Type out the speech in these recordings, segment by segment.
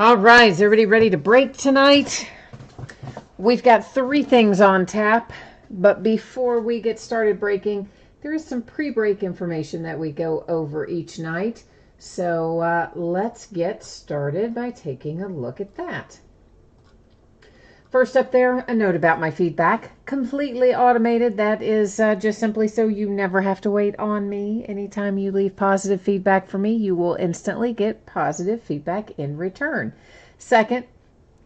All right, is everybody ready to break tonight? We've got 3 things on tap, but before we get started breaking, there is some pre-break information that we go over each night. So let's get started by taking a look at that. First up there, a note about my feedback. Completely automated. That is just simply so you never have to wait on me. Anytime you leave positive feedback for me, you will instantly get positive feedback in return. Second,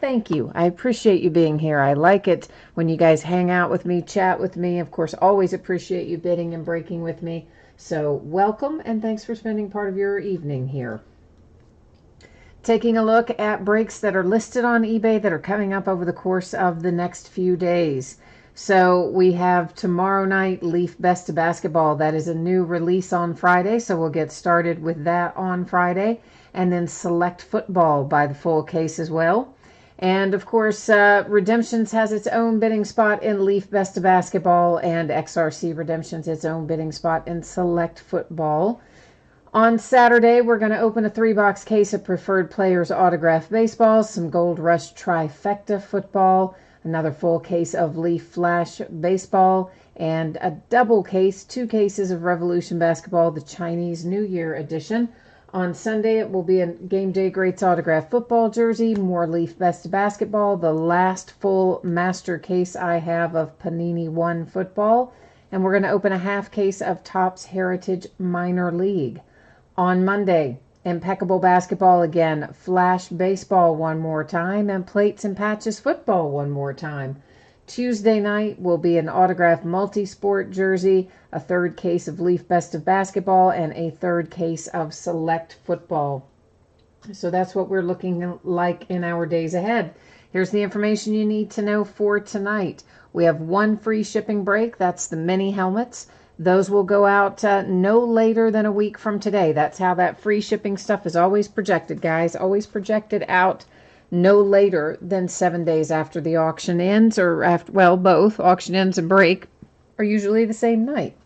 thank you. I appreciate you being here. I like it when you guys hang out with me, chat with me. Of course, always appreciate you bidding and breaking with me. So welcome, and thanks for spending part of your evening here. Taking a look at breaks that are listed on eBay that are coming up over the course of the next few days. So we have tomorrow night, Leaf Best of Basketball. That is a new release on Friday, so we'll get started with that on Friday. And then Select Football by the full case as well. And of course, Redemptions has its own bidding spot in Leaf Best of Basketball, and XRC Redemptions its own bidding spot in Select Football. On Saturday, we're going to open a 3-box case of Preferred Players Autograph Baseballs, some Gold Rush Trifecta Football, another full case of Leaf Flash Baseball, and a double case, 2 cases of Revolution Basketball, the Chinese New Year edition. On Sunday, it will be a Game Day Greats Autograph Football jersey, more Leaf Best Basketball, the last full master case I have of Panini 1 Football, and we're going to open a half case of Topps Heritage Minor League. On Monday, Impeccable Basketball again, Flash Baseball one more time, and Plates and Patches Football one more time. Tuesday night will be an autographed multi-sport jersey, a 3rd case of Leaf Best of Basketball, and a 3rd case of Select Football. So that's what we're looking like in our days ahead. Here's the information you need to know for tonight. We have 1 free shipping break. That's the mini helmets. Those will go out no later than a week from today. That's how that free shipping stuff is always projected, guys. Always projected out no later than 7 days after the auction ends, or after, well, both. Auction ends and break are usually the same night.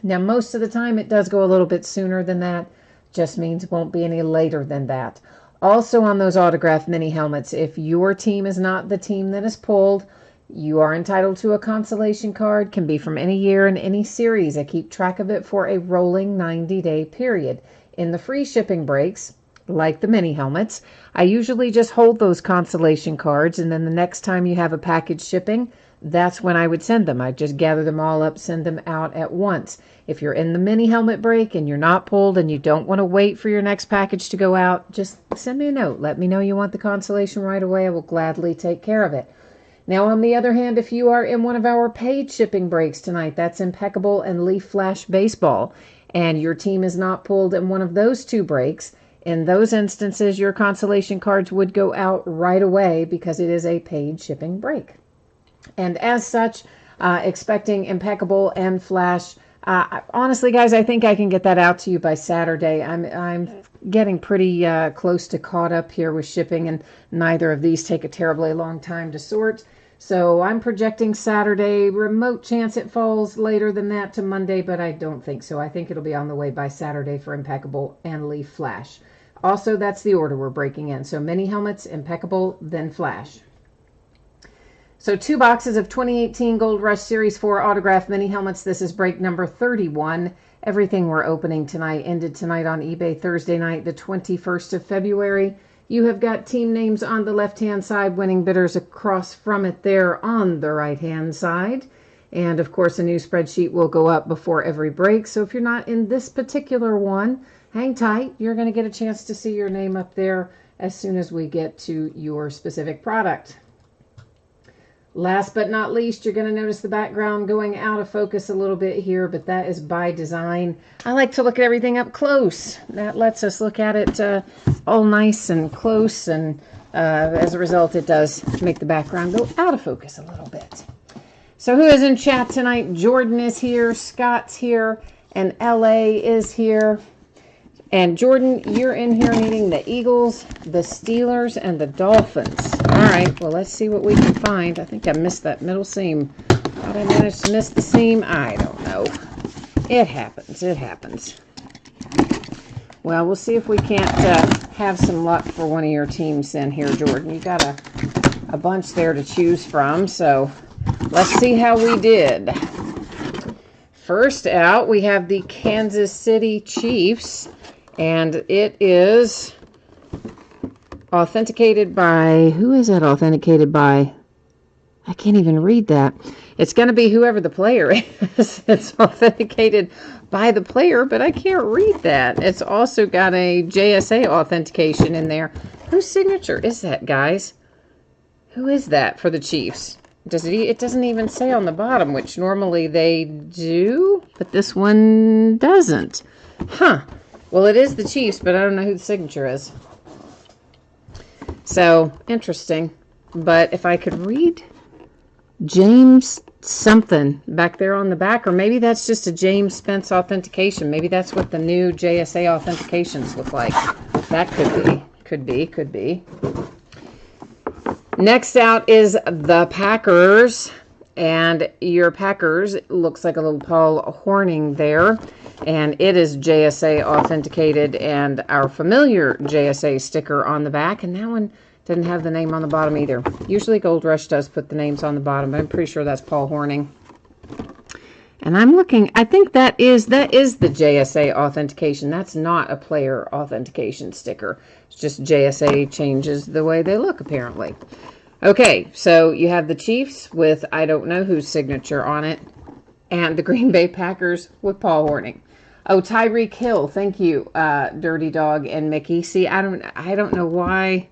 Now, most of the time it does go a little bit sooner than that. Just means it won't be any later than that. Also on those autographed mini helmets, if your team is not the team that is pulled, you are entitled to a consolation card. Can be from any year and any series. I keep track of it for a rolling 90-day period. In the free shipping breaks, like the mini helmets, I usually just hold those consolation cards, and then the next time you have a package shipping, that's when I would send them. I just gather them all up, send them out at once. If you're in the mini helmet break and you're not pulled and you don't want to wait for your next package to go out, just send me a note. Let me know you want the consolation right away. I will gladly take care of it. Now, on the other hand, if you are in one of our paid shipping breaks tonight, that's Impeccable and Leaf Flash Baseball, and your team is not pulled in one of those 2 breaks, in those instances, your consolation cards would go out right away because it is a paid shipping break. And as such, expecting Impeccable and Flash, honestly, guys, I think I can get that out to you by Saturday. I'm getting pretty close to caught up here with shipping, and neither of these take a terribly long time to sort. So I'm projecting Saturday. Remote chance it falls later than that to Monday, but I don't think so. I think it'll be on the way by Saturday for Impeccable and Leaf Flash. Also, that's the order we're breaking in. So mini helmets, Impeccable, then Flash. So 2 boxes of 2018 Gold Rush Series 4 autographed mini helmets. This is break number 31. Everything we're opening tonight ended tonight on eBay Thursday night, the 21st of February. You have got team names on the left-hand side, winning bidders across from it there on the right-hand side. And, of course, a new spreadsheet will go up before every break. So if you're not in this particular one, hang tight. You're going to get a chance to see your name up there as soon as we get to your specific product. Last but not least, you're going to notice the background going out of focus a little bit here, but that is by design. I like to look at everything up close. That lets us look at it all nice and close, and as a result, it does make the background go out of focus a little bit. So who is in chat tonight? Jordan is here, Scott's here, and LA is here. And Jordan, you're in here needing the Eagles, the Steelers, and the Dolphins. All right, well, let's see what we can find. I think I missed that middle seam. How did I manage to miss the seam? I don't know. It happens. It happens. Well, we'll see if we can't have some luck for one of your teams in here, Jordan. You got a bunch there to choose from, so let's see how we did. First out, we have the Kansas City Chiefs, and it is authenticated by, who is that authenticated by? I can't even read that. It's going to be whoever the player is. It's authenticated by the player, but I can't read that. It's also got a JSA authentication in there. Whose signature is that, guys? Who is that for the Chiefs? It doesn't even say on the bottom, which normally they do, but this one doesn't. Huh. Well, it is the Chiefs, but I don't know who the signature is. So, interesting. But if I could read James something back there on the back, or maybe that's just a James Spence authentication. Maybe that's what the new JSA authentications look like. That could be. Next out is the Packers, and your Packers looks like a little Paul Hornung there, and it is JSA authenticated and our familiar JSA sticker on the back, and that one didn't have the name on the bottom either. Usually Gold Rush does put the names on the bottom, but I'm pretty sure that's Paul Hornung. And I'm looking, I think that is the JSA authentication. That's not a player authentication sticker. It's just JSA changes the way they look, apparently. Okay, so you have the Chiefs with I don't know whose signature on it, and the Green Bay Packers with Paul Hornung. Oh, Tyreek Hill, thank you, Dirty Dog and Mickey. See, I don't know why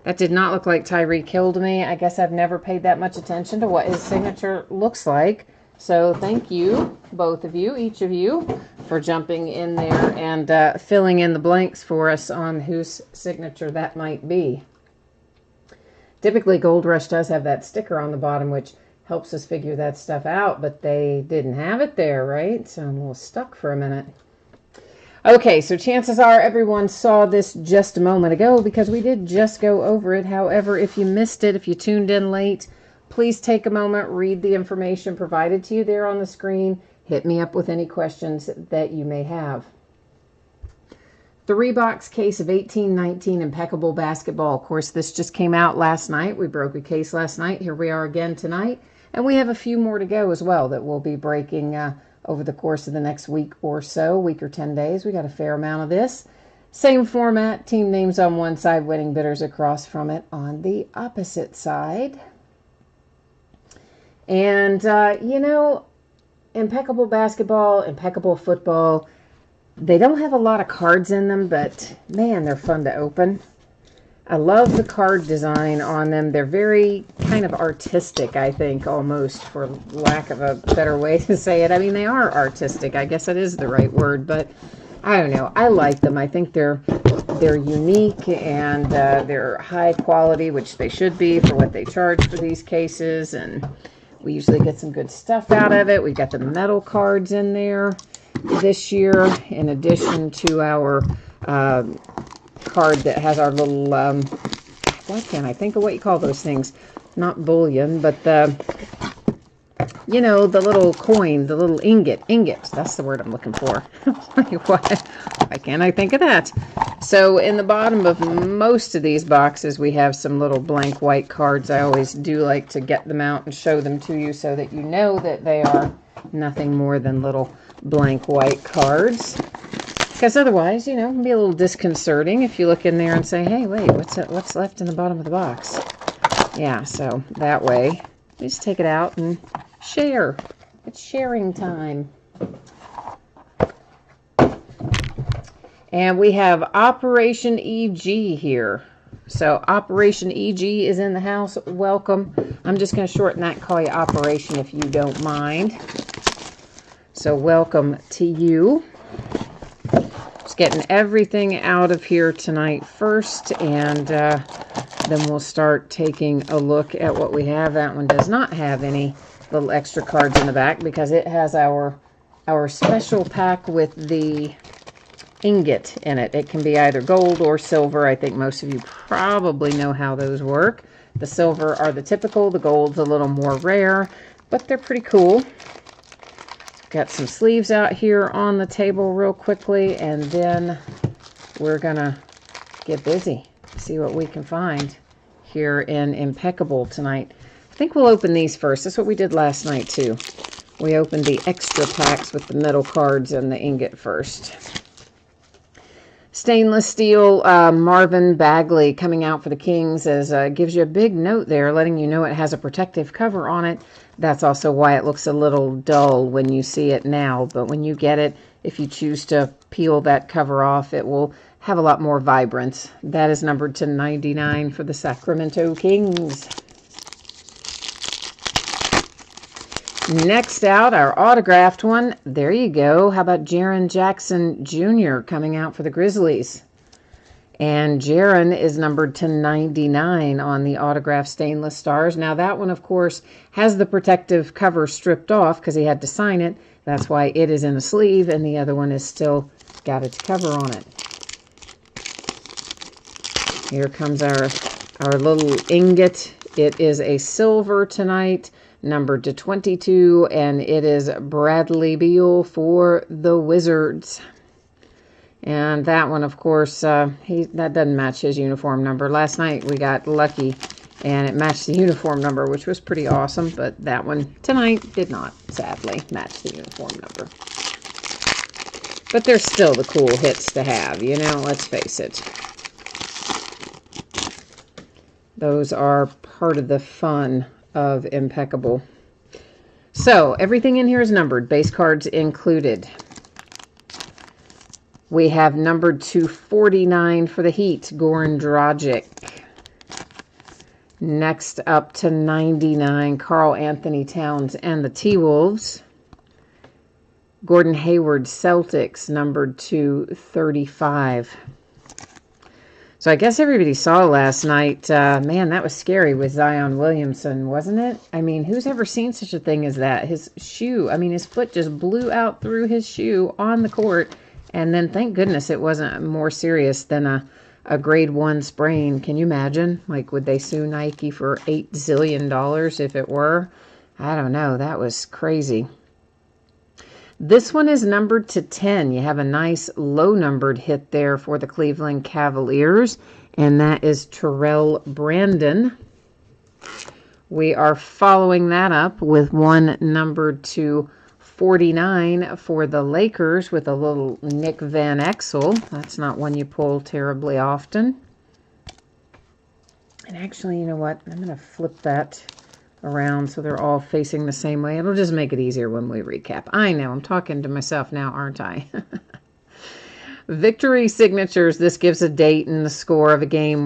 that did not look like Tyreek Hill to me. I guess I've never paid that much attention to what his signature looks like. So thank you, both of you, each of you, for jumping in there and filling in the blanks for us on whose signature that might be. Typically, Gold Rush does have that sticker on the bottom, which helps us figure that stuff out, but they didn't have it there, right? So I'm a little stuck for a minute. Okay, so chances are everyone saw this just a moment ago because we did just go over it. However, if you missed it, if you tuned in late, please take a moment, read the information provided to you there on the screen. Hit me up with any questions that you may have. 3-box case of 1819 Impeccable basketball. Of course, this just came out last night. We broke a case last night. Here we are again tonight. And we have a few more to go as well that we'll be breaking over the course of the next week or so, week or 10 days. We got a fair amount of this. Same format, team names on one side, winning bidders across from it on the opposite side. And, you know, Impeccable basketball, Impeccable football, they don't have a lot of cards in them, but, man, they're fun to open. I love the card design on them. They're very kind of artistic, I think, almost, for lack of a better way to say it. I mean, they are artistic. I guess that is the right word, but I don't know. I like them. I think they're unique and they're high quality, which they should be for what they charge for these cases, and we usually get some good stuff out of it. We've got the metal cards in there this year, in addition to our card that has our little, why can't I think of what you call those things? Not bullion, but you know, the little coin, the little ingot. That's the word I'm looking for. Why can't I think of that? So in the bottom of most of these boxes, we have some little blank white cards. I always do like to get them out and show them to you so that you know that they are nothing more than little blank white cards. Because otherwise, you know, it can be a little disconcerting if you look in there and say, hey, wait, what's left in the bottom of the box? Yeah, so that way, you just take it out and share. It's sharing time. And we have Operation EG here. So Operation EG is in the house. Welcome. I'm just going to shorten that and call you Operation if you don't mind. So welcome to you. Just getting everything out of here tonight first, and then we'll start taking a look at what we have. That one does not have any little extra cards in the back because it has our special pack with the ingot in it. It can be either gold or silver. I think most of you probably know how those work. The silver are the typical, the gold's a little more rare, but they're pretty cool. Got some sleeves out here on the table real quickly, and then we're going to get busy, see what we can find here in Impeccable tonight. I think we'll open these first. That's what we did last night, too. We opened the extra packs with the metal cards and the ingot first. Stainless steel Marvin Bagley coming out for the Kings gives you a big note there letting you know it has a protective cover on it. That's also why it looks a little dull when you see it now. But when you get it, if you choose to peel that cover off, it will have a lot more vibrance. That is numbered to 99 for the Sacramento Kings. Next out, our autographed one. There you go. How about Jaren Jackson Jr. coming out for the Grizzlies? And Jaren is numbered to 99 on the autographed stainless stars. Now that one, of course, has the protective cover stripped off because he had to sign it. That's why it is in a sleeve, and the other one is still got its cover on it. Here comes our little ingot. It is a silver tonight, numbered to 22, and it is Bradley Beal for the Wizards. And that one, of course, that doesn't match his uniform number. Last night we got lucky, and it matched the uniform number, which was pretty awesome. But that one tonight did not, sadly, match the uniform number. But they're still the cool hits to have, you know, let's face it. Those are part of the fun of Impeccable. So everything in here is numbered, base cards included. We have numbered to 49 for the Heat, Goran Dragic. Next up to 99, Karl Anthony Towns and the T-Wolves. Gordon Hayward, Celtics, numbered to 35. So I guess everybody saw last night, man, that was scary with Zion Williamson, wasn't it? I mean, who's ever seen such a thing as that? His shoe, I mean, his foot just blew out through his shoe on the court. And then thank goodness it wasn't more serious than a grade 1 sprain. Can you imagine? Like, would they sue Nike for $8 zillion if it were? I don't know. That was crazy. This one is numbered to 10. You have a nice low-numbered hit there for the Cleveland Cavaliers, and that is Terrell Brandon. We are following that up with one numbered to 49 for the Lakers with a little Nick Van Exel. That's not one you pull terribly often. And actually, you know what? I'm going to flip that around so they're all facing the same way. It'll just make it easier when we recap. I know, I'm talking to myself now, aren't I? Victory signatures. This gives a date and the score of a game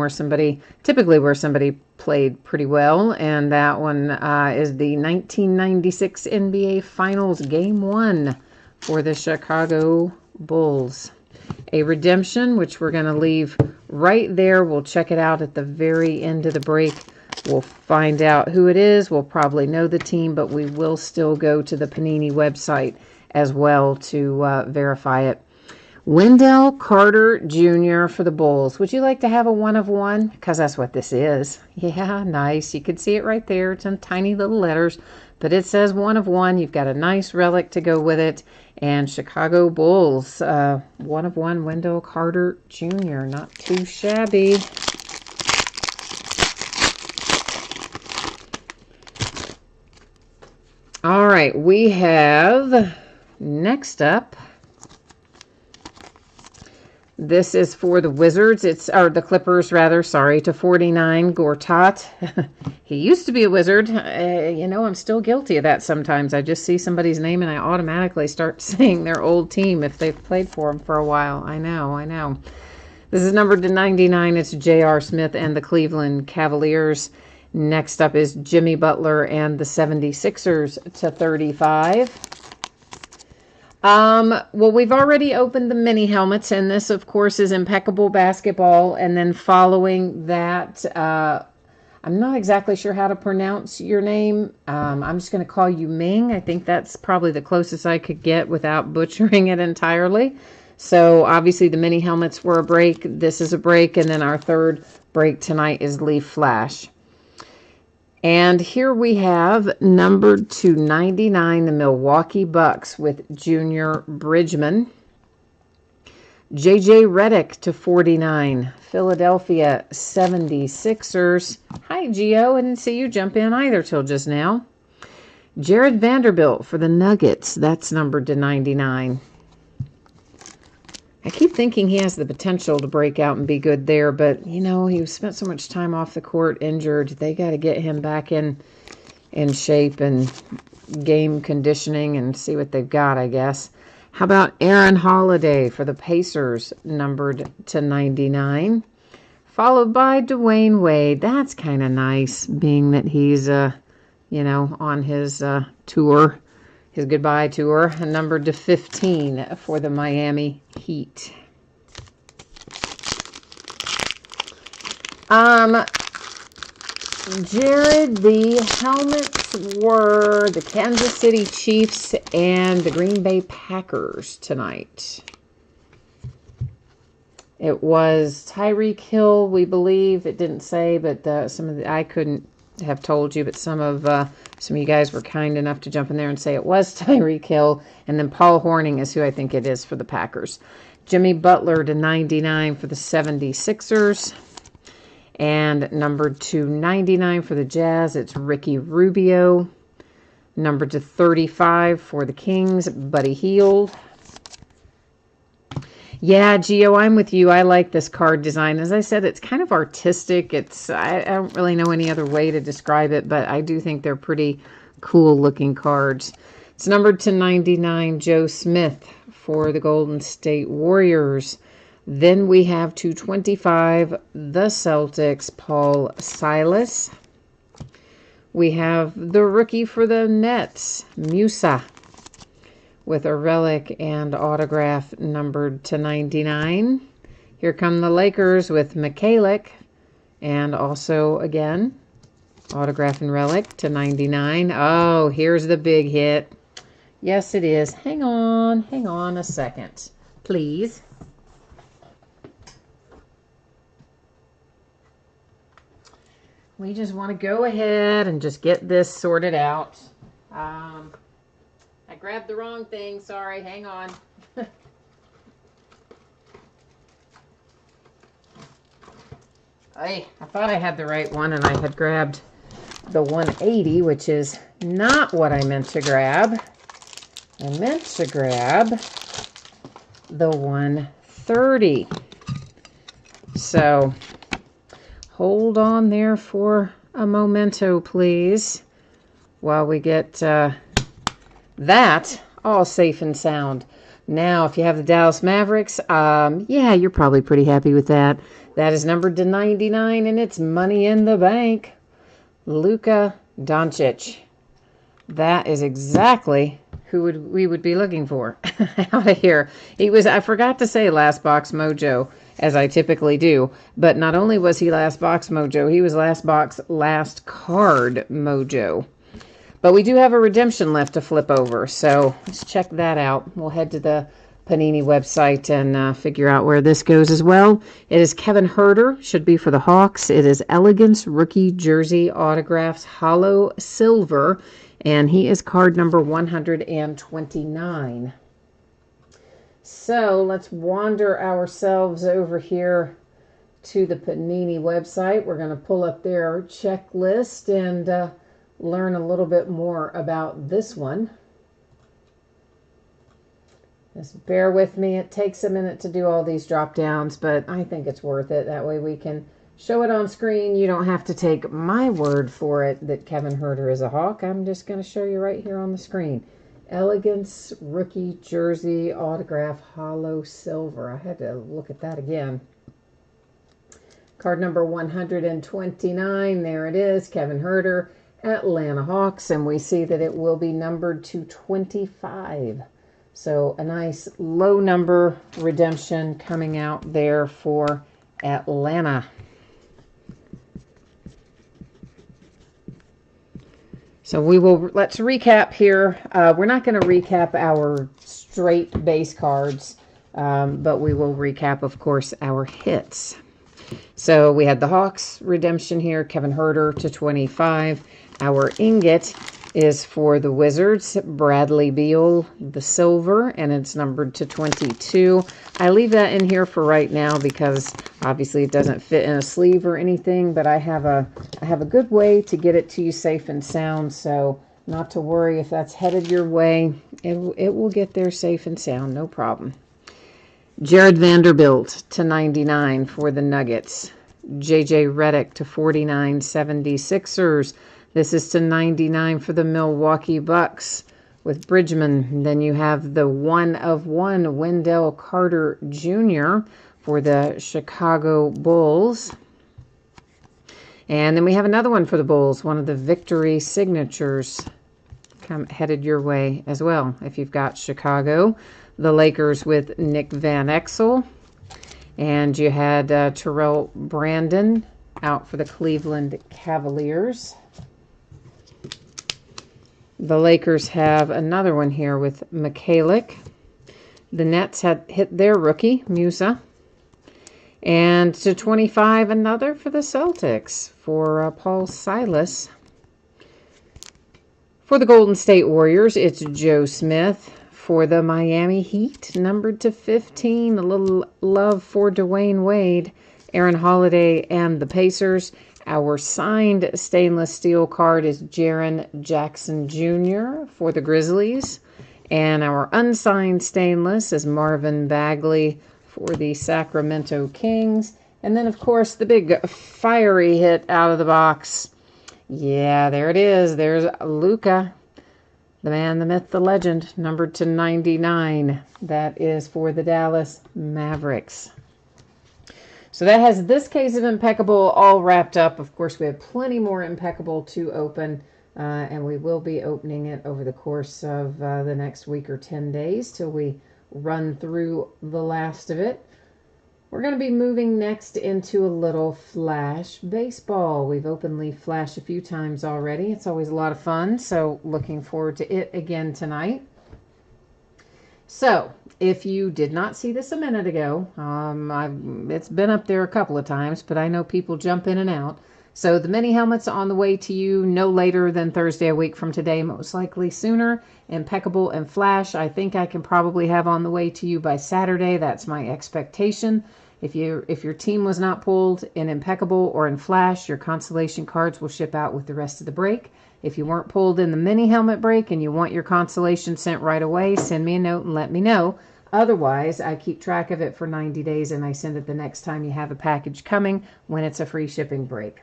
typically where somebody played pretty well. And that one is the 1996 NBA Finals Game 1 for the Chicago Bulls. A redemption, which we're going to leave right there. We'll check it out at the very end of the break. We'll find out who it is. We'll probably know the team, but we will still go to the Panini website as well to verify it. Wendell Carter Jr. for the Bulls. Would you like to have a 1 of 1? Because that's what this is. Yeah, nice. You can see it right there. It's in tiny little letters, but it says 1 of 1. You've got a nice relic to go with it. And Chicago Bulls, 1 of 1, Wendell Carter Jr. Not too shabby. All right, we have next up. This is for the Wizards. Or the Clippers, rather. Sorry, to 49, Gortat. He used to be a Wizard. You know, I'm still guilty of that sometimes. I just see somebody's name and I automatically start saying their old team if they've played for them for a while. I know. This is numbered to 99. It's J.R. Smith and the Cleveland Cavaliers. Next up is Jimmy Butler and the 76ers to 35. Well, we've already opened the mini helmets, and this, of course, is Impeccable Basketball. And then following that, I'm not exactly sure how to pronounce your name. I'm just going to call you Ming. I think that's probably the closest I could get without butchering it entirely. So, obviously, the mini helmets were a break. This is a break. And then our third break tonight is Leaf Flash. And here we have numbered to 99, the Milwaukee Bucks with Junior Bridgman. J.J. Redick to 49. Philadelphia 76ers. Hi, Gio. I didn't see you jump in either till just now. Jared Vanderbilt for the Nuggets. That's numbered to 99. I keep thinking he has the potential to break out and be good there, but, you know, he spent so much time off the court injured. They got to get him back in shape and game conditioning and see what they've got, I guess. How about Aaron Holiday for the Pacers, numbered to 99, followed by Dwayne Wade. That's kind of nice, being that he's, you know, on his tour, his goodbye tour, numbered to 15 for the Miami Heat. Jared, the helmets were the Kansas City Chiefs and the Green Bay Packers tonight. It was Tyreek Hill, we believe. It didn't say, but I couldn't have told you, but some of you guys were kind enough to jump in there and say it was Tyreek Hill. And then Paul Horning is who I think it is for the Packers. Jimmy Butler to 99 for the 76ers. And numbered to 99 for the Jazz, it's Ricky Rubio. Numbered to 35 for the Kings, Buddy Hield. Yeah, Gio, I'm with you. I like this card design. As I said, it's kind of artistic. I don't really know any other way to describe it, but I do think they're pretty cool looking cards. It's numbered to 99, Joe Smith for the Golden State Warriors. Then we have 225, the Celtics, Paul Silas. We have the rookie for the Nets, Musa, with a relic and autograph numbered to 99. Here come the Lakers with Mikalik, and also, again, autograph and relic to 99. Oh, here's the big hit. Yes, it is. Hang on a second, please. We just want to go ahead and just get this sorted out. I grabbed the wrong thing. Sorry. Hang on. I thought I had the right one, and I had grabbed the 180, which is not what I meant to grab. I meant to grab the 130. So hold on there for a memento, please, while we get that all safe and sound. Now, if you have the Dallas Mavericks, yeah, you're probably pretty happy with that. That is numbered to 99, and it's money in the bank. Luka Doncic. That is exactly who we would be looking for out of here. I forgot to say last box mojo, as I typically do, but not only was he last box mojo, he was last box, last card mojo. But we do have a redemption left to flip over, so let's check that out. We'll head to the Panini website and figure out where this goes as well. It is Kevin Huerter, should be for the Hawks. It is Elegance Rookie Jersey Autographs Hollow Silver, and he is card number 129. So let's wander ourselves over here to the Panini website. We're going to pull up their checklist and learn a little bit more about this one. Just bear with me. It takes a minute to do all these drop downs, but I think it's worth it. That way we can show it on screen. You don't have to take my word for it that Kevin Huerter is a Hawk. I'm just going to show you right here on the screen. Elegance Rookie Jersey Autograph Hollow Silver. I had to look at that again. Card number 129. There it is. Kevin Huerter, Atlanta Hawks. And we see that it will be numbered to 25. So a nice low number redemption coming out there for Atlanta. So let's recap here. We're not going to recap our straight base cards, but we will recap, of course, our hits. So we had the Hawks redemption here, Kevin Huerter to 25. Our ingot is for the Wizards, Bradley Beal, the silver, and it's numbered to 22. I leave that in here for right now because obviously it doesn't fit in a sleeve or anything, but I have a good way to get it to you safe and sound, so not to worry if that's headed your way. It will get there safe and sound, no problem. Jared Vanderbilt to 99 for the Nuggets. JJ Redick to 49, 76ers. This is to 99 for the Milwaukee Bucks with Bridgman. Then you have the 1/1 Wendell Carter Jr. for the Chicago Bulls. And then we have another one for the Bulls, one of the victory signatures headed your way as well. If you've got Chicago, the Lakers with Nick Van Exel. And you had Terrell Brandon out for the Cleveland Cavaliers. The Lakers have another one here with Mikalik. The Nets had hit their rookie, Musa. And to 25, another for the Celtics for Paul Silas. For the Golden State Warriors, it's Joe Smith. For the Miami Heat, numbered to 15, a little love for Dwayne Wade, Aaron Holiday, and the Pacers. Our signed stainless steel card is Jaren Jackson Jr. for the Grizzlies. And our unsigned stainless is Marvin Bagley for the Sacramento Kings. And then, of course, the big fiery hit out of the box. Yeah, there it is. There's Luka. The man, the myth, the legend, numbered to 99. That is for the Dallas Mavericks. So that has this case of Impeccable all wrapped up. Of course, we have plenty more Impeccable to open, and we will be opening it over the course of the next week or 10 days till we run through the last of it. We're going to be moving next into a little Flash Baseball. We've opened Leaf Flash a few times already. It's always a lot of fun, so looking forward to it again tonight. So, if you did not see this a minute ago, it's been up there a couple of times, but I know people jump in and out. So the mini helmet's on the way to you no later than Thursday a week from today, most likely sooner. Impeccable and Flash, I think I can probably have on the way to you by Saturday. That's my expectation. If your team was not pulled in Impeccable or in Flash, your consolation cards will ship out with the rest of the break. If you weren't pulled in the mini helmet break and you want your consolation sent right away, send me a note and let me know. Otherwise, I keep track of it for 90 days and I send it the next time you have a package coming when it's a free shipping break.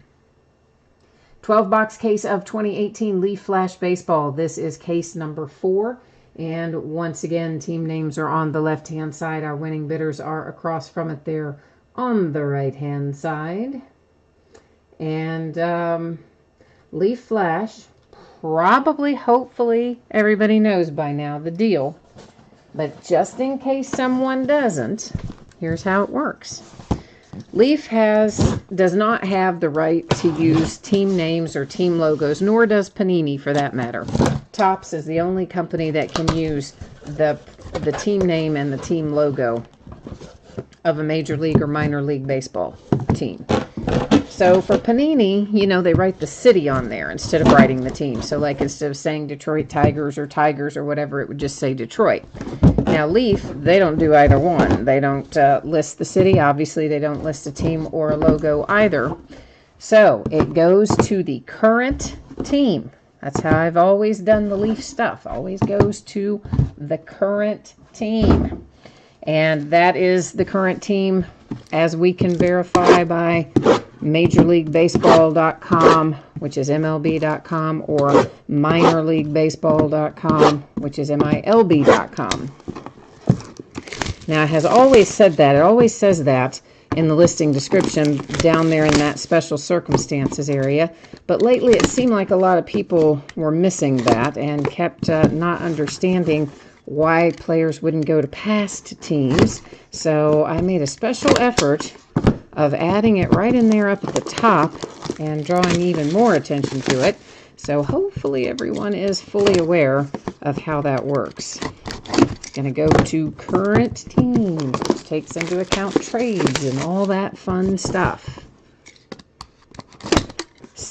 12-box case of 2018 Leaf Flash Baseball. This is case number 4. And once again, team names are on the left-hand side. Our winning bidders are across from it there on the right-hand side. And Leaf Flash, probably, hopefully, everybody knows by now the deal. But just in case someone doesn't, here's how it works. Leaf does not have the right to use team names or team logos, nor does Panini for that matter. Topps is the only company that can use the team name and the team logo of a Major League or Minor League Baseball team. So for Panini, you know, they write the city on there instead of writing the team. So like instead of saying Detroit Tigers or whatever, it would just say Detroit. Now Leaf, they don't do either one. They don't list the city. Obviously, they don't list a team or a logo either. So it goes to the current team. That's how I've always done the Leaf stuff. Always goes to the current team. And that is the current team as we can verify by MajorLeagueBaseball.com, which is MLB.com, or MinorLeagueBaseball.com, which is MILB.com. Now, it has always said that. It always says that in the listing description down there in that special circumstances area. But lately, it seemed like a lot of people were missing that and kept not understanding why players wouldn't go to past teams. So I made a special effort of adding it right in there up at the top and drawing even more attention to it. So hopefully everyone is fully aware of how that works. It's going to go to current team, which takes into account trades and all that fun stuff.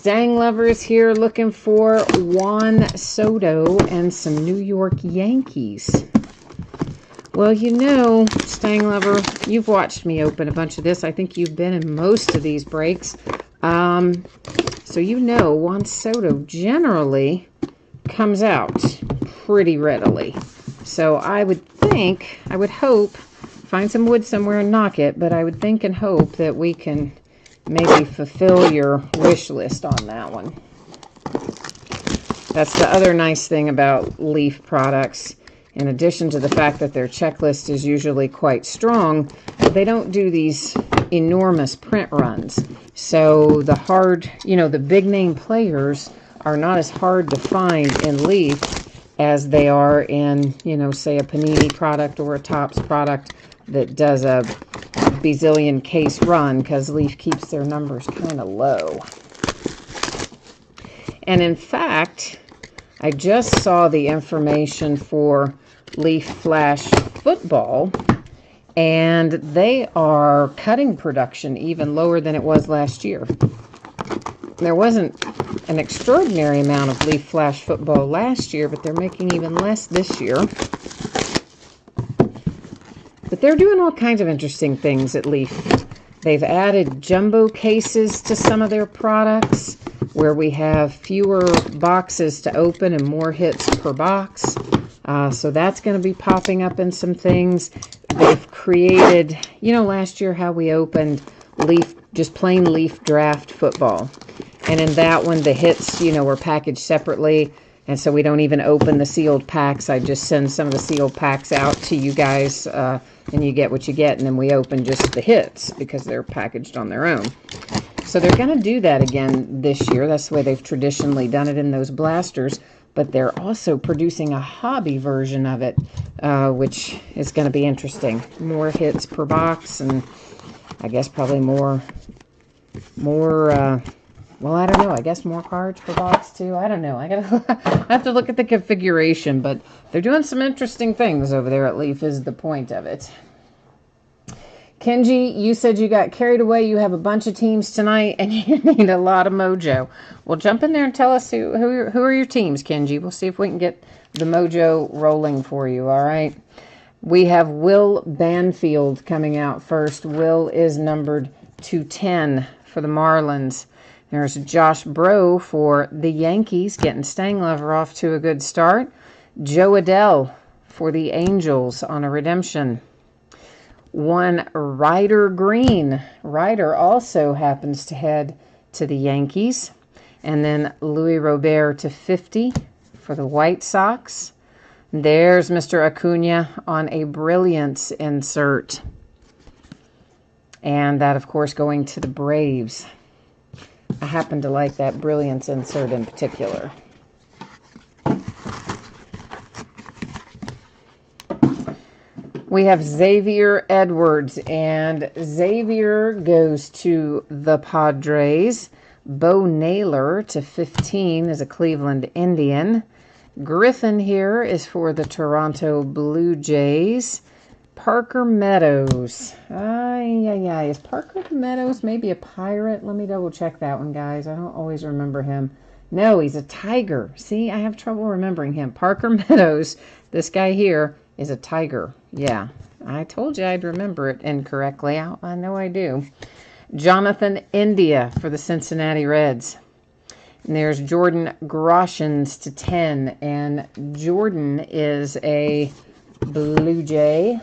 Stang lovers here looking for Juan Soto and some New York Yankees. Well, you know, Stang lover, you've watched me open a bunch of this. I think you've been in most of these breaks. So you know Juan Soto generally comes out pretty readily. So I would think, I would hope, find some wood somewhere and knock it, but I would think and hope that we can maybe fulfill your wish list on that one. That's the other nice thing about Leaf products. In addition to the fact that their checklist is usually quite strong, they don't do these enormous print runs. So the hard, you know, the big name players are not as hard to find in Leaf as they are in, you know, say a Panini product or a Topps product that does a bazillion case run, because Leaf keeps their numbers kind of low. And in fact, I just saw the information for Leaf Flash Football, and they are cutting production even lower than it was last year. There wasn't an extraordinary amount of Leaf Flash Football last year, but they're making even less this year. But they're doing all kinds of interesting things at Leaf. They've added jumbo cases to some of their products, where we have fewer boxes to open and more hits per box. So that's going to be popping up in some things. They've created, you know, last year how we opened Leaf, just plain Leaf Draft Football. And in that one, the hits, you know, were packaged separately. And so we don't even open the sealed packs. I just send some of the sealed packs out to you guys, and you get what you get. And then we open just the hits because they're packaged on their own. So they're going to do that again this year. That's the way they've traditionally done it in those blasters. But they're also producing a hobby version of it, which is going to be interesting. More hits per box, and I guess probably more, well, I don't know. I guess more cards per box, too. I don't know. I have to look at the configuration, but they're doing some interesting things over there at Leaf is the point of it. Kenji, you said you got carried away. You have a bunch of teams tonight, and you need a lot of mojo. Well, jump in there and tell us who are your teams, Kenji. We'll see if we can get the mojo rolling for you, all right? We have Will Banfield coming out first. Will is numbered 210 for the Marlins. There's Josh Bro for the Yankees, getting Stang Lover off to a good start. Joe Adele for the Angels on a redemption. One Ryder Green. Ryder also happens to head to the Yankees. And then Louis Robert to 50 for the White Sox. There's Mr. Acuna on a Brilliance insert. And that, of course, going to the Braves. I happen to like that Brilliance insert in particular. We have Xavier Edwards, and Xavier goes to the Padres. Bo Naylor to 15 is a Cleveland Indian. Griffin here is for the Toronto Blue Jays. Parker Meadows. Is Parker Meadows maybe a Pirate? Let me double check that one, guys. I don't always remember him. No, he's a Tiger. See, I have trouble remembering him. Parker Meadows, this guy here, is a Tiger. Yeah, I told you I'd remember it incorrectly. I know I do. Jonathan India for the Cincinnati Reds. And there's Jordan Groshans to 10. And Jordan is a Blue Jay.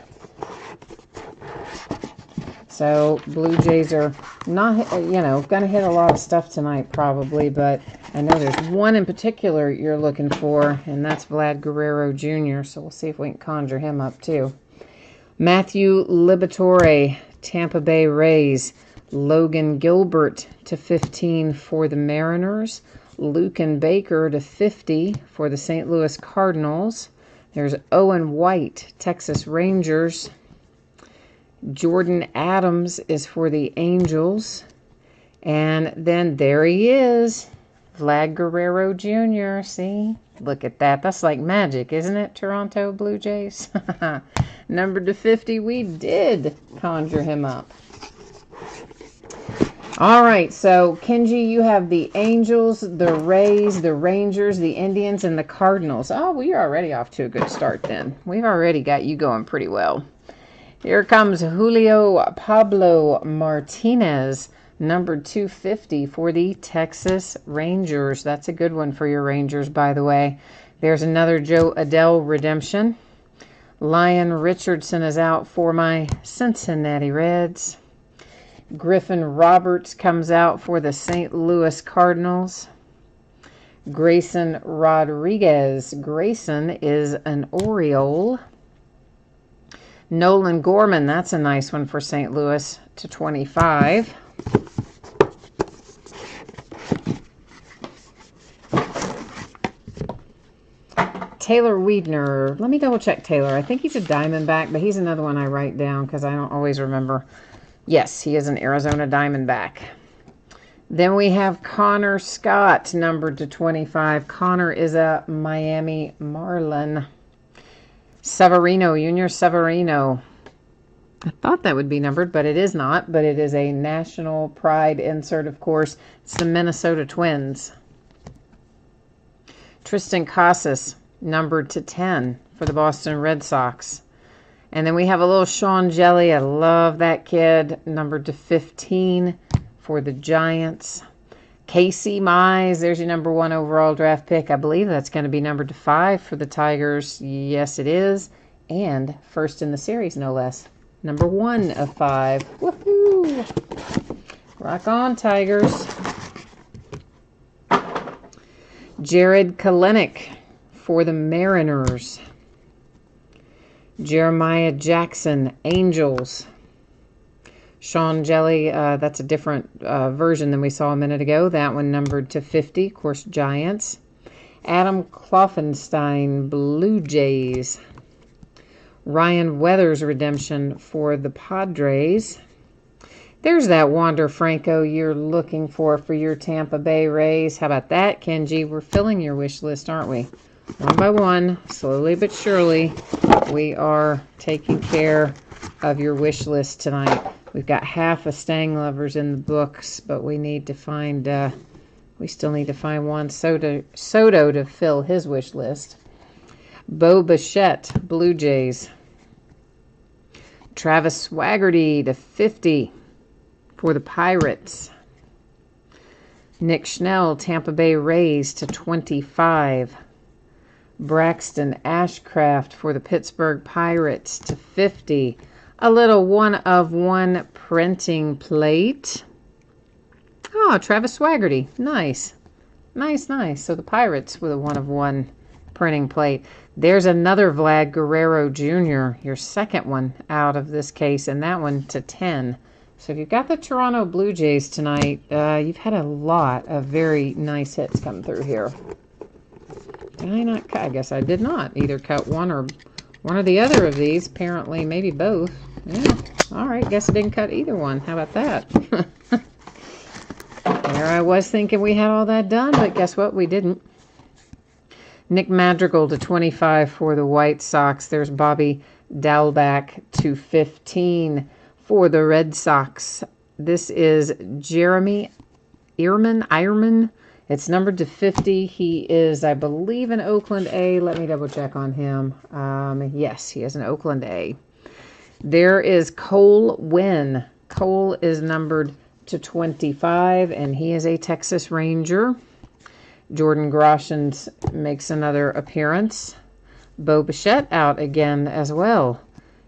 So Blue Jays are not, going to hit a lot of stuff tonight probably. But I know there's one in particular you're looking for, and that's Vlad Guerrero Jr. So we'll see if we can conjure him up too. Matthew Liberatore, Tampa Bay Rays. Logan Gilbert to 15 for the Mariners. Lucan Baker to 50 for the St. Louis Cardinals. There's Owen White, Texas Rangers. Jordan Adams is for the Angels. And then there he is, Vlad Guerrero Jr. See? Look at that. That's like magic, isn't it, Toronto Blue Jays? Number to 50, we did conjure him up. All right, so Kenji, you have the Angels, the Rays, the Rangers, the Indians, and the Cardinals. Oh, we are already off to a good start then. We've already got you going pretty well. Here comes Julio Pablo Martinez, number 250 for the Texas Rangers. That's a good one for your Rangers, by the way. There's another Joe Adele redemption. Lyon Richardson is out for my Cincinnati Reds. Griffin Roberts comes out for the St. Louis Cardinals. Grayson Rodriguez. Grayson is an Oriole. Nolan Gorman, that's a nice one for St. Louis /25. Taylor Wiedner. Let me double check Taylor. I think he's a Diamondback, but he's another one I write down because I don't always remember. Yes, he is an Arizona Diamondback. Then we have Connor Scott, numbered /25. Connor is a Miami Marlin. Severino, Junior Severino. I thought that would be numbered, but it is not. But it is a National Pride insert, of course. It's the Minnesota Twins. Tristan Casas, numbered /10 for the Boston Red Sox. And then we have a little Sean Jelly. I love that kid. Numbered /15 for the Giants. Casey Mize, there's your number 1 overall draft pick. I believe that's going to be numbered /5 for the Tigers. Yes, it is. And first in the series, no less. Number 1 of 5. Woohoo! Rock on, Tigers. Jared Kelenic for the Mariners. Jeremiah Jackson, Angels. Sean Jelly, that's a different version than we saw a minute ago. That one numbered /50, of course, Giants. Adam Kloffenstein, Blue Jays. Ryan Weathers redemption for the Padres. There's that Wander Franco you're looking for your Tampa Bay Rays. How about that, Kenji? We're filling your wish list, aren't we? One by one, slowly but surely, we are taking care of your wish list tonight. We've got half of Stang Lovers in the books, but we need to find, we still need to find Juan Soto to fill his wish list. Bo Bichette, Blue Jays. Travis Swaggerty /50 for the Pirates. Nick Schnell, Tampa Bay Rays /25. Braxton Ashcraft for the Pittsburgh Pirates /50. A little 1-of-1 printing plate. Oh, Travis Swaggerty. Nice. Nice, nice. So the Pirates with a 1-of-1 printing plate. There's another Vlad Guerrero Jr., your second one out of this case, and that one /10. So if you've got the Toronto Blue Jays tonight, you've had a lot of very nice hits come through here. Did I not cut? I guess I did not either cut one or the other of these. Apparently, maybe both. Yeah. All right. Guess I didn't cut either one. How about that? There I was thinking we had all that done, but guess what? We didn't. Nick Madrigal /25 for the White Sox. There's Bobby Dalbec /15 for the Red Sox. This is Jeremy Eierman. It's numbered /50. He is, I believe, an Oakland A. Let me double check on him. Yes, he is an Oakland A. There is Cole Winn. Cole is numbered /25, and he is a Texas Ranger. Jordan Groshans makes another appearance. Bo Bichette out again as well.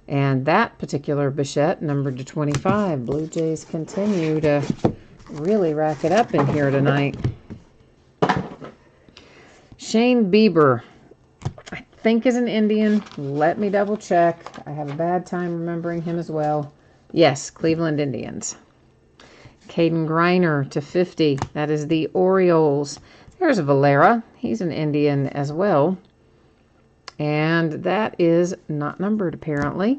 And that particular Bichette, numbered /25. Blue Jays continue to really rack it up in here tonight. Shane Bieber, I think is an Indian. Let me double check. I have a bad time remembering him as well. Yes, Cleveland Indians. Caden Griner /50. That is the Orioles. There's Valera. He's an Indian as well. And that is not numbered, apparently.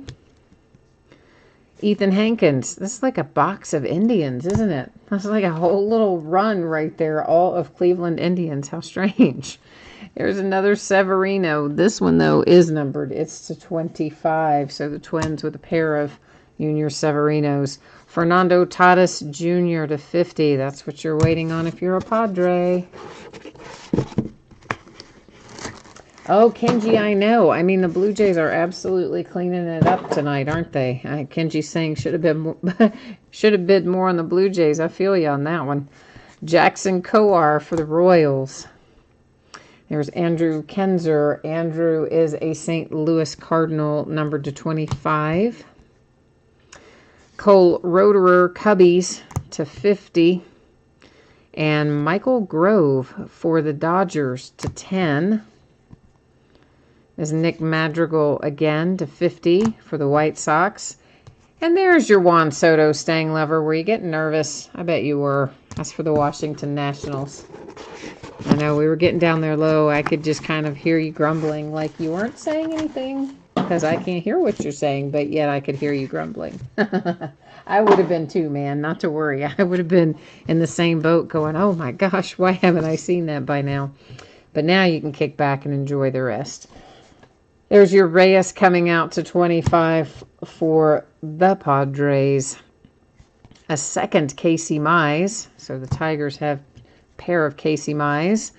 Ethan Hankins. This is like a box of Indians, isn't it? That's like a whole little run right there, all of Cleveland Indians. How strange. There's another Severino. This one, though, is numbered. It's /25, so the Twins with a pair of Junior Severinos. Fernando Tatis Jr. to 50. That's what you're waiting on if you're a Padre. Oh, Kenji, I know. I mean, the Blue Jays are absolutely cleaning it up tonight, aren't they? Kenji's saying should have bid more on the Blue Jays. I feel you on that one. Jackson Kowar for the Royals. There's Andrew Kenzer. Andrew is a St. Louis Cardinal, numbered to 25. Cole Roederer, Cubbies to 50. And Michael Grove for the Dodgers to 10. There's Nick Madrigal again to 50 for the White Sox. And there's your Juan Soto staying lever. Were you getting nervous? I bet you were. That's for the Washington Nationals. I know we were getting down there low. I could just kind of hear you grumbling like you weren't saying anything because I can't hear what you're saying, but yet I could hear you grumbling. I would have been too, man. Not to worry. I would have been in the same boat going, oh my gosh, why haven't I seen that by now? But now you can kick back and enjoy the rest. There's your Reyes coming out to 25 for the Padres. A second Casey Mize. So the Tigers have a pair of Casey Mize.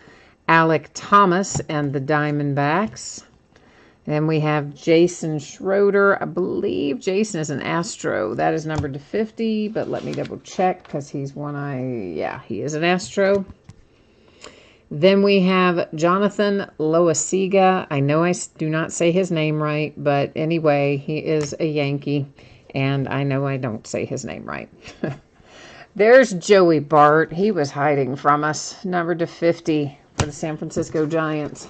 Alec Thomas and the Diamondbacks. Then we have Jason Schroeder. I believe Jason is an Astro. That is numbered to 50, but let me double check because he's one yeah, he is an Astro. Then we have Jonathan Loaisiga. I know I do not say his name right, but anyway, he is a Yankee, and I know I don't say his name right. There's Joey Bart. He was hiding from us, numbered to 50 for the San Francisco Giants.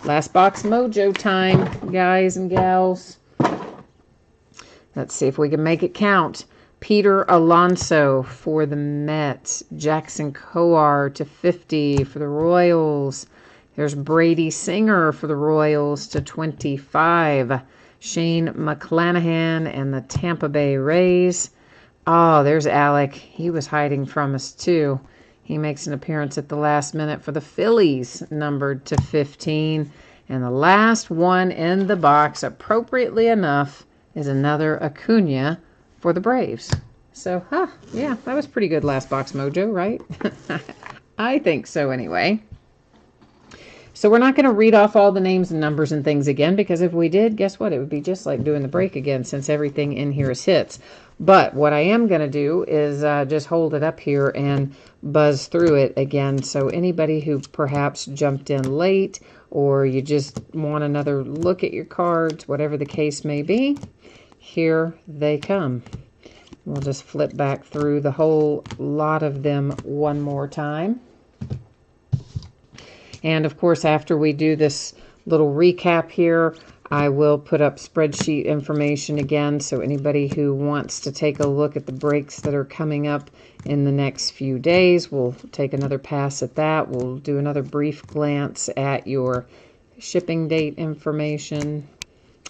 Last box mojo time, guys and gals. Let's see if we can make it count. Peter Alonso for the Mets. Jackson Kowar to 50 for the Royals. There's Brady Singer for the Royals to 25. Shane McClanahan and the Tampa Bay Rays. Oh, there's Alec. He was hiding from us too. He makes an appearance at the last minute for the Phillies, numbered to 15. And the last one in the box, appropriately enough, is another Acuna for the Braves. So, yeah, that was pretty good last box mojo, right? I think so anyway. So we're not going to read off all the names and numbers and things again, because if we did, guess what? It would be just like doing the break again, since everything in here is hits. But what I am going to do is just hold it up here and buzz through it again. So anybody who perhaps jumped in late, or you just want another look at your cards, whatever the case may be, here they come. We'll just flip back through the whole lot of them one more time. And of course, after we do this little recap here, I will put up spreadsheet information again. So anybody who wants to take a look at the breaks that are coming up in the next few days, we'll take another pass at that. We'll do another brief glance at your shipping date information.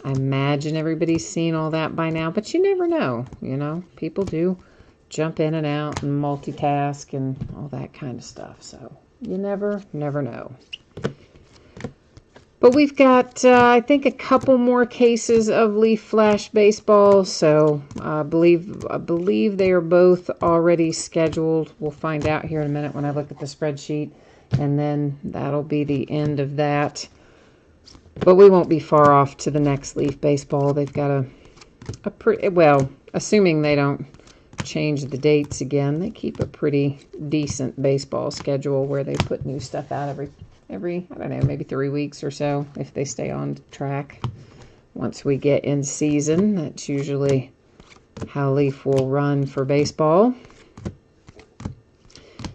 I imagine everybody's seen all that by now, but you never know, you know. People do jump in and out and multitask and all that kind of stuff. So you never know. But we've got, I think, a couple more cases of Leaf Flash Baseball. So I believe they are both already scheduled. We'll find out here in a minute when I look at the spreadsheet. And then that'll be the end of that. But we won't be far off to the next Leaf Baseball. They've got a pretty, well, assuming they don't change the dates again, they keep a pretty decent baseball schedule where they put new stuff out every I don't know, maybe 3 weeks or so if they stay on track. Once we get in season, that's usually how Leaf will run for baseball.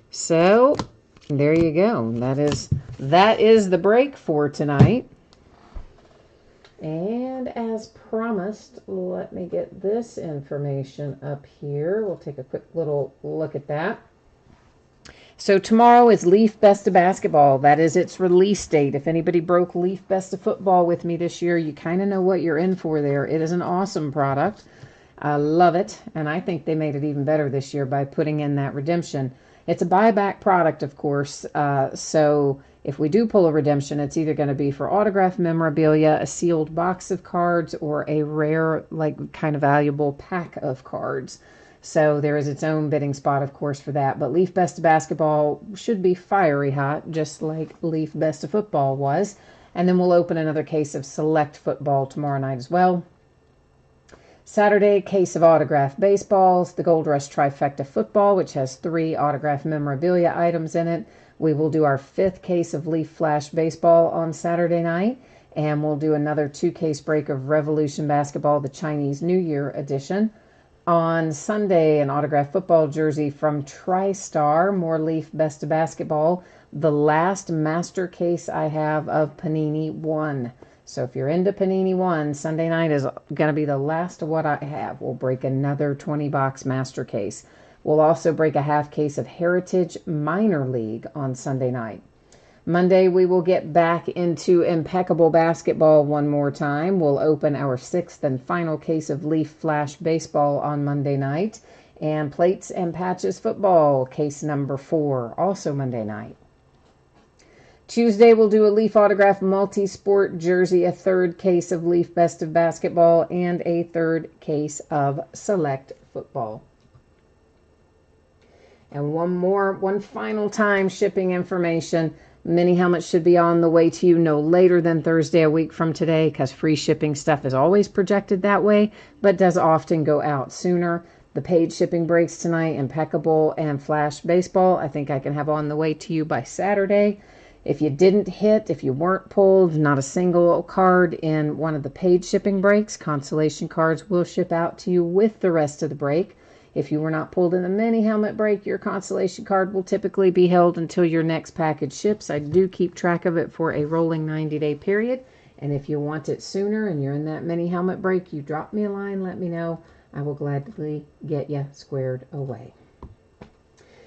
So there you go. That is the break for tonight. And as promised, let me get this information up here. We'll take a quick little look at that. So tomorrow is Leaf Best of Basketball. That is its release date. If anybody broke Leaf Best of Football with me this year, you kind of know what you're in for there. It is an awesome product. I love it. And I think they made it even better this year by putting in that redemption. It's a buyback product, of course. So If we do pull a redemption, it's either going to be for autographed memorabilia, a sealed box of cards, or a rare, like kind of valuable pack of cards. So there is its own bidding spot, of course, for that. But Leaf Best of Basketball should be fiery hot, just like Leaf Best of Football was. And then we'll open another case of Select Football tomorrow night as well. Saturday, case of autographed baseballs, the Gold Rush Trifecta Football, which has 3 autographed memorabilia items in it. We will do our 5th case of Leaf Flash Baseball on Saturday night, and we'll do another 2-case break of Revolution Basketball, the Chinese New Year edition. On Sunday, an autographed football jersey from TriStar, more Leaf Best of Basketball, the last master case I have of Panini 1. So if you're into Panini 1, Sunday night is going to be the last of what I have. We'll break another 20-box master case. We'll also break a half case of Heritage Minor League on Sunday night. Monday, we will get back into Impeccable Basketball one more time. We'll open our 6th and final case of Leaf Flash Baseball on Monday night. And Plates and Patches Football, case number 4, also Monday night. Tuesday, we'll do a Leaf Autograph Multi-Sport Jersey, a 3rd case of Leaf Best of Basketball, and a 3rd case of Select Football. And one final time, shipping information. Mini helmets should be on the way to you no later than Thursday a week from today, because free shipping stuff is always projected that way, but does often go out sooner. The paid shipping breaks tonight, Impeccable and Flash Baseball, I think I can have on the way to you by Saturday. If you didn't hit, if you weren't pulled, not a single card in one of the paid shipping breaks, consolation cards will ship out to you with the rest of the break. If you were not pulled in the mini helmet break, your consolation card will typically be held until your next package ships. I do keep track of it for a rolling 90-day period. And if you want it sooner and you're in that mini helmet break, you drop me a line, let me know. I will gladly get you squared away.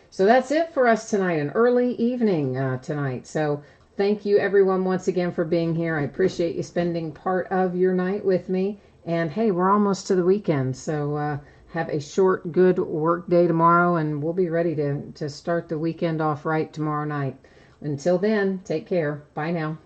So that's it for us tonight, an early evening tonight. So thank you everyone once again for being here. I appreciate you spending part of your night with me. And hey, we're almost to the weekend, so have a short, good work day tomorrow, and we'll be ready to start the weekend off right tomorrow night. Until then, take care. Bye now.